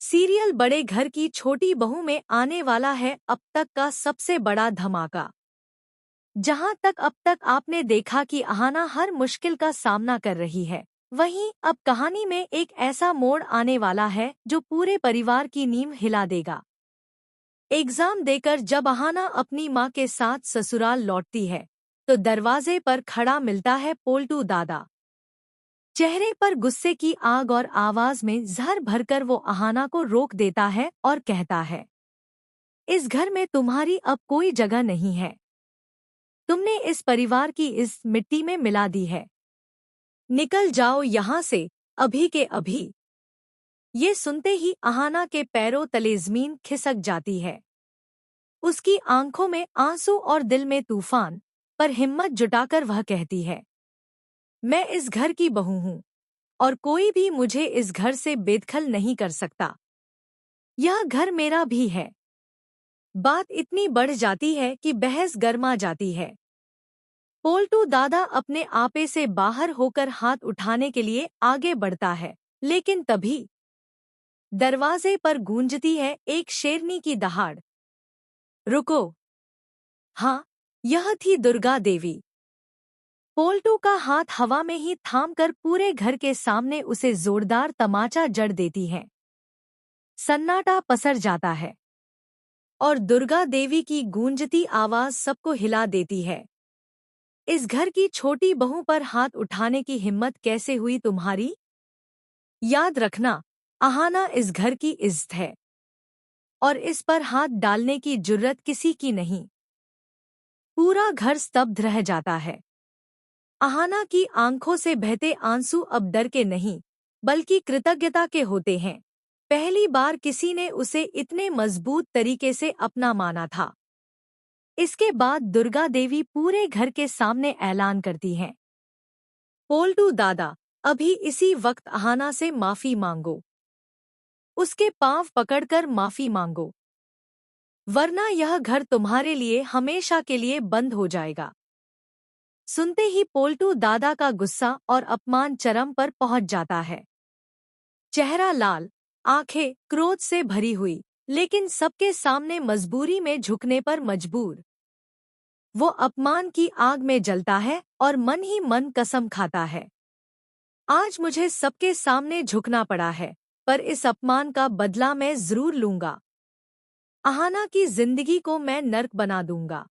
Serial बड़े घर की छोटी बहू में आने वाला है अब तक का सबसे बड़ा धमाका। जहां तक अब तक आपने देखा कि अहाना हर मुश्किल का सामना कर रही है, वहीं अब कहानी में एक ऐसा मोड़ आने वाला है जो पूरे परिवार की नींव हिला देगा। एग्जाम देकर जब अहाना अपनी मां के साथ ससुराल लौटती है, तो दरवाजे पर खड़ा मिलता है पोल्टू दादा। चेहरे पर गुस्से की आग और आवाज में जहर भरकर वो अहाना को रोक देता है और कहता है, इस घर में तुम्हारी अब कोई जगह नहीं है। तुमने इस परिवार की इस मिट्टी में मिला दी है। निकल जाओ यहाँ से, अभी के अभी। ये सुनते ही अहाना के पैरों तले जमीन खिसक जाती है। उसकी आंखों में आंसू और दिल में तूफान, पर हिम्मत जुटाकर वह कहती है, मैं इस घर की बहू हूँ और कोई भी मुझे इस घर से बेदखल नहीं कर सकता। यह घर मेरा भी है। बात इतनी बढ़ जाती है कि बहस गर्मा जाती है। पोल्टू दादा अपने आपे से बाहर होकर हाथ उठाने के लिए आगे बढ़ता है, लेकिन तभी दरवाजे पर गूंजती है एक शेरनी की दहाड़। रुको! हाँ, यह थी दुर्गा देवी। पोल्टू का हाथ हवा में ही थामकर पूरे घर के सामने उसे जोरदार तमाचा जड़ देती है। सन्नाटा पसर जाता है और दुर्गा देवी की गूंजती आवाज सबको हिला देती है। इस घर की छोटी बहू पर हाथ उठाने की हिम्मत कैसे हुई तुम्हारी? याद रखना, अहाना इस घर की इज्जत है और इस पर हाथ डालने की जुर्रत किसी की नहीं। पूरा घर स्तब्ध रह जाता है। अहाना की आंखों से बहते आंसू अब डर के नहीं, बल्कि कृतज्ञता के होते हैं। पहली बार किसी ने उसे इतने मजबूत तरीके से अपना माना था। इसके बाद दुर्गा देवी पूरे घर के सामने ऐलान करती हैं, पोल्टू दादा, अभी इसी वक्त अहाना से माफी मांगो। उसके पांव पकड़कर माफी मांगो, वरना यह घर तुम्हारे लिए हमेशा के लिए बंद हो जाएगा। सुनते ही पोल्टू दादा का गुस्सा और अपमान चरम पर पहुंच जाता है। चेहरा लाल, आंखें क्रोध से भरी हुई, लेकिन सबके सामने मजबूरी में झुकने पर मजबूर। वो अपमान की आग में जलता है और मन ही मन कसम खाता है, आज मुझे सबके सामने झुकना पड़ा है, पर इस अपमान का बदला मैं जरूर लूंगा। अहाना की जिंदगी को मैं नर्क बना दूंगा।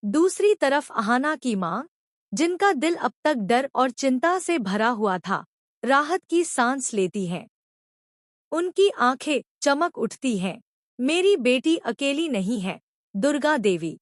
दूसरी तरफ अहाना की माँ, जिनका दिल अब तक डर और चिंता से भरा हुआ था, राहत की सांस लेती हैं। उनकी आंखें चमक उठती हैं। मेरी बेटी अकेली नहीं है, दुर्गा देवी